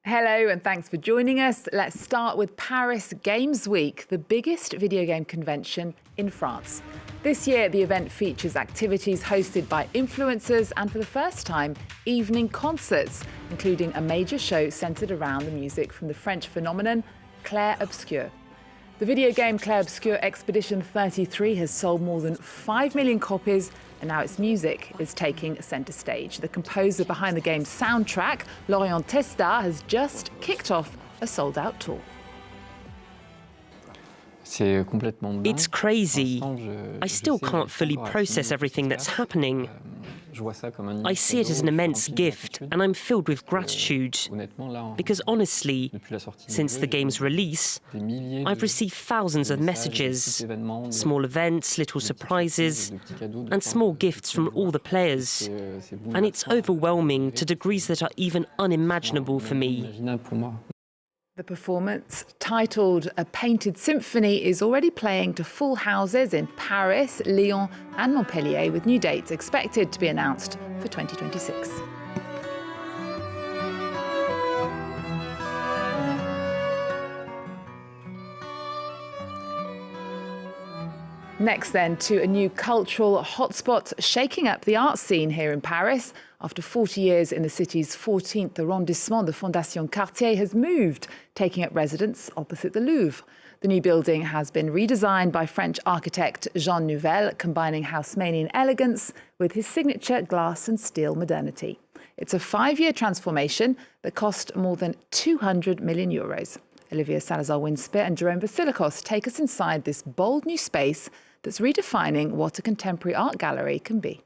Hello and thanks for joining us. Let's start with Paris Games Week, the biggest video game convention in France. This year, the event features activities hosted by influencers and for the first time, evening concerts, including a major show centred around the music from the French phenomenon Clair Obscur. The video game Clair Obscur Expedition 33 has sold more than 5 million copies, and now its music is taking centre stage. The composer behind the game's soundtrack, Lorien Testard, has just kicked off a sold-out tour. It's crazy. I still can't fully process everything that's happening. I see it as an immense gift, and I'm filled with gratitude. Because honestly, since the game's release, I've received thousands of messages, small events, little surprises, and small gifts from all the players. And it's overwhelming to degrees that are even unimaginable for me. The performance, titled A Painted Symphony, is already playing to full houses in Paris, Lyon and Montpellier, with new dates expected to be announced for 2026. Next then, to a new cultural hotspot shaking up the art scene here in Paris. After 40 years in the city's 14th arrondissement, the Fondation Cartier has moved, taking up residence opposite the Louvre. The new building has been redesigned by French architect Jean Nouvel, combining Haussmannian elegance with his signature glass and steel modernity. It's a 5-year transformation that cost more than 200 million euros. Olivia Salazar-Winspear and Jerome Vasilikos take us inside this bold new space that's redefining what a contemporary art gallery can be.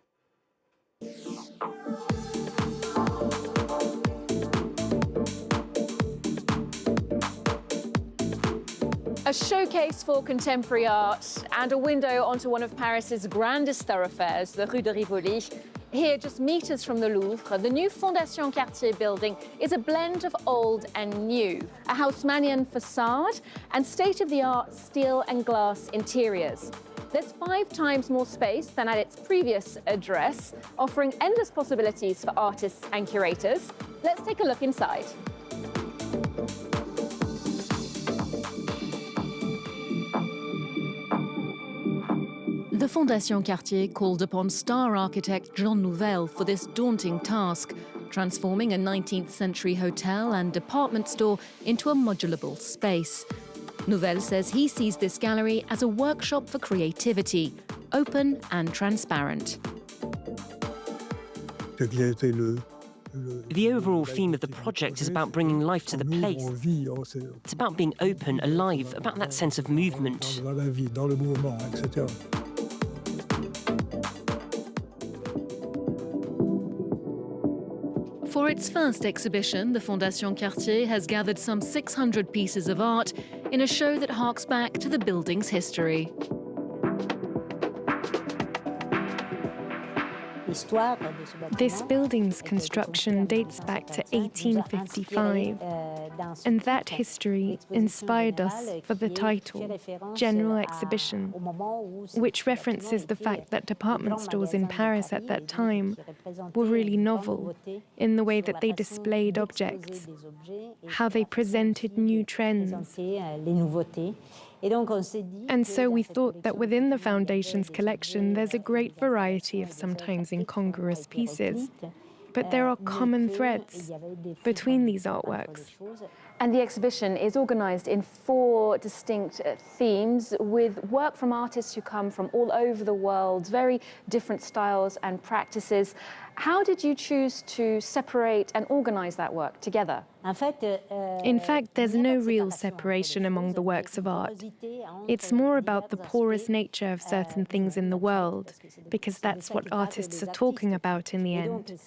A showcase for contemporary art and a window onto one of Paris's grandest thoroughfares, the Rue de Rivoli. Here, just meters from the Louvre, the new Fondation Cartier building is a blend of old and new. A Haussmannian facade and state-of-the-art steel and glass interiors. There's 5 times more space than at its previous address, offering endless possibilities for artists and curators. Let's take a look inside. The Fondation Cartier called upon star architect Jean Nouvel for this daunting task, transforming a 19th century hotel and department store into a modulable space. Nouvel says he sees this gallery as a workshop for creativity, open and transparent. The overall theme of the project is about bringing life to the place. It's about being open, alive, about that sense of movement. For its first exhibition, the Fondation Cartier has gathered some 600 pieces of art in a show that harks back to the building's history. This building's construction dates back to 1855, and that history inspired us for the title, General Exhibition, which references the fact that department stores in Paris at that time were really novel in the way that they displayed objects, how they presented new trends. And so we thought that within the Foundation's collection, there's a great variety of sometimes incongruous pieces, but there are common threads between these artworks. And the exhibition is organised in 4 distinct themes with work from artists who come from all over the world, very different styles and practices. How did you choose to separate and organise that work together? In fact, there's no real separation among the works of art. It's more about the porous nature of certain things in the world, because that's what artists are talking about in the end.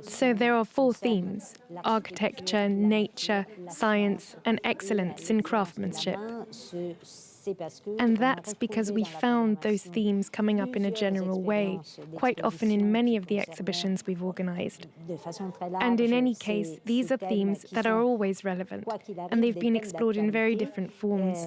So there are 4 themes: architecture, nature, science, and excellence in craftsmanship. And that's because we found those themes coming up in a general way, quite often in many of the exhibitions we've organized. And in any case, these are themes that are always relevant, and they've been explored in very different forms.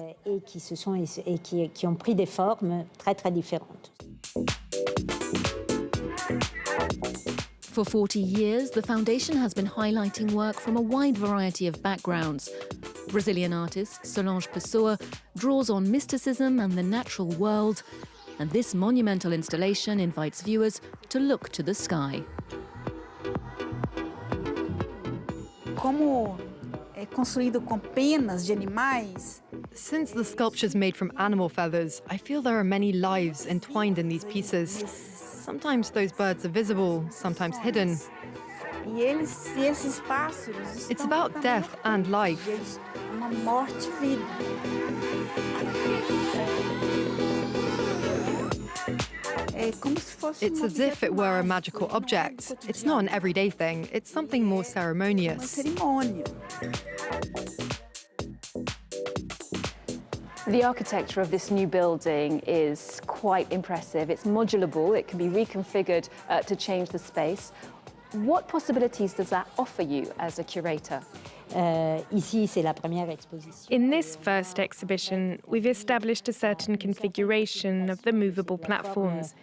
For 40 years, the Foundation has been highlighting work from a wide variety of backgrounds. Brazilian artist Solange Pessoa draws on mysticism and the natural world, and this monumental installation invites viewers to look to the sky. Since the sculpture's made from animal feathers, I feel there are many lives entwined in these pieces. Sometimes those birds are visible, sometimes hidden. It's about death and life. It's as if it were a magical object. It's not an everyday thing, it's something more ceremonious. The architecture of this new building is quite impressive. It's modulable, it can be reconfigured to change the space. What possibilities does that offer you as a curator? In this first exhibition, we've established a certain configuration of the movable platforms.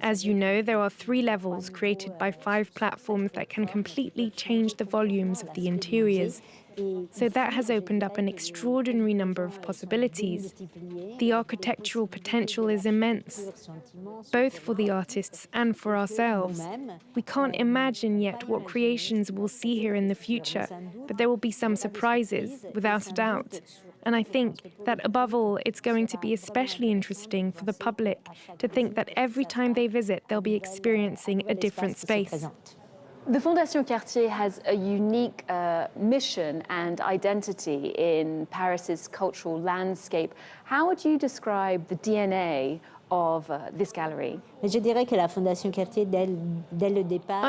As you know, there are 3 levels created by 5 platforms that can completely change the volumes of the interiors. So that has opened up an extraordinary number of possibilities. The architectural potential is immense, both for the artists and for ourselves. We can't imagine yet what creations we'll see here in the future, but there will be some surprises, without a doubt. And I think that above all, it's going to be especially interesting for the public to think that every time they visit, they'll be experiencing a different space. The Fondation Cartier has a unique mission and identity in Paris's cultural landscape. How would you describe the DNA of this gallery? I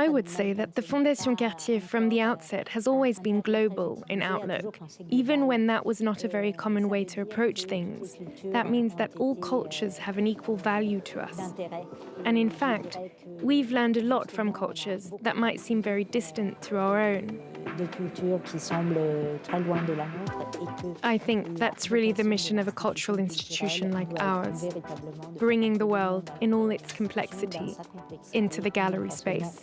would say that the Fondation Cartier from the outset has always been global in outlook, even when that was not a very common way to approach things. That means that all cultures have an equal value to us. And in fact, we've learned a lot from cultures that might seem very distant to our own. I think that's really the mission of a cultural institution like ours, bringing the world in all its complexity into the gallery space.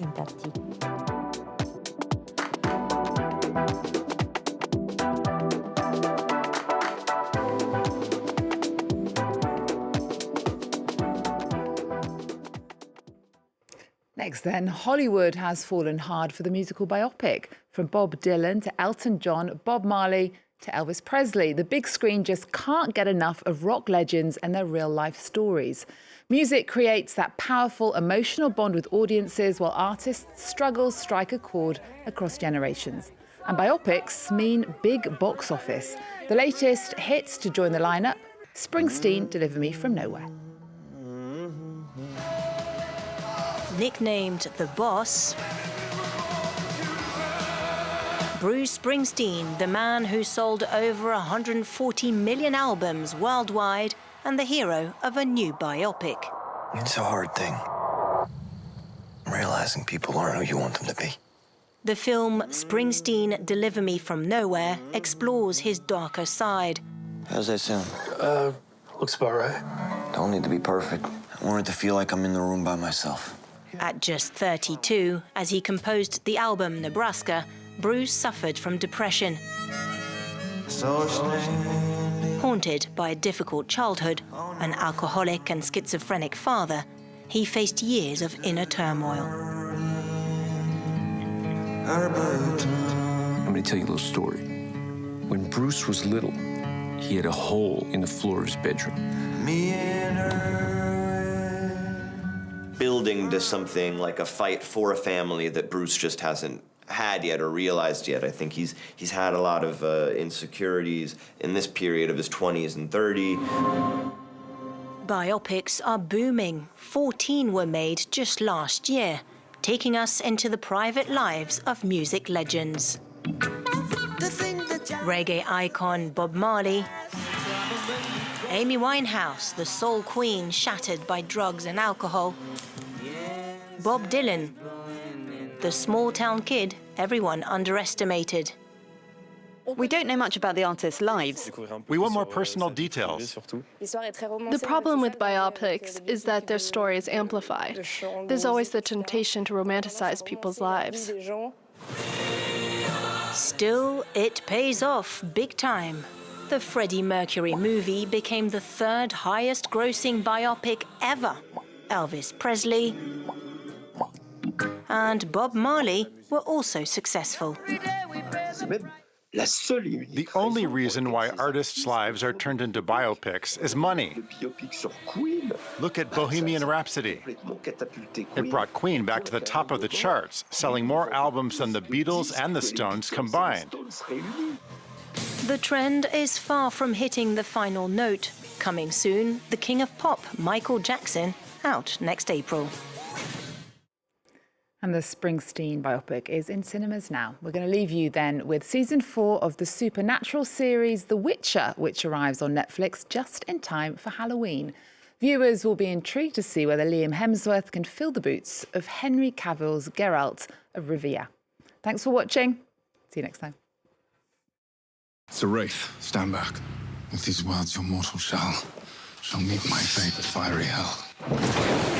Next then, Hollywood has fallen hard for the musical biopic. From Bob Dylan to Elton John, Bob Marley to Elvis Presley, the big screen just can't get enough of rock legends and their real-life stories. Music creates that powerful emotional bond with audiences, while artists' struggles strike a chord across generations. And biopics mean big box office. The latest hits to join the lineup: Springsteen, Deliver Me From Nowhere. Nicknamed the Boss, Bruce Springsteen, the man who sold over 140 million albums worldwide and the hero of a new biopic. It's a hard thing, realizing people aren't who you want them to be. The film Springsteen, Deliver Me From Nowhere explores his darker side. How's that sound? Looks about right. Don't need to be perfect. I want it to feel like I'm in the room by myself. At just 32, as he composed the album Nebraska, Bruce suffered from depression. Haunted by a difficult childhood, an alcoholic and schizophrenic father, he faced years of inner turmoil. I'm gonna tell you a little story. When Bruce was little, he had a hole in the floor of his bedroom. Building to something like a fight for a family that Bruce just hasn't had yet or realized yet. I think he's had a lot of insecurities in this period of his 20s and 30s. Biopics are booming. 14 were made just last year, taking us into the private lives of music legends. Reggae icon Bob Marley, Amy Winehouse, the soul queen shattered by drugs and alcohol, Bob Dylan, the small-town kid everyone underestimated. We don't know much about the artists' lives. We want more personal details. The problem with biopics is that their story is amplified. There's always the temptation to romanticize people's lives. Still, it pays off big time. The Freddie Mercury movie became the third highest grossing biopic ever. Elvis Presley and Bob Marley were also successful. The only reason why artists' lives are turned into biopics is money. Look at Bohemian Rhapsody. It brought Queen back to the top of the charts, selling more albums than the Beatles and the Stones combined. The trend is far from hitting the final note. Coming soon, the king of pop, Michael Jackson, out next April. And the Springsteen biopic is in cinemas now. We're going to leave you then with season 4 of the supernatural series The Witcher, which arrives on Netflix just in time for Halloween. Viewers will be intrigued to see whether Liam Hemsworth can fill the boots of Henry Cavill's Geralt of Rivia. Thanks for watching. See you next time. It's a wraith. Stand back. With these words, your mortal shall meet my fate with fiery hell.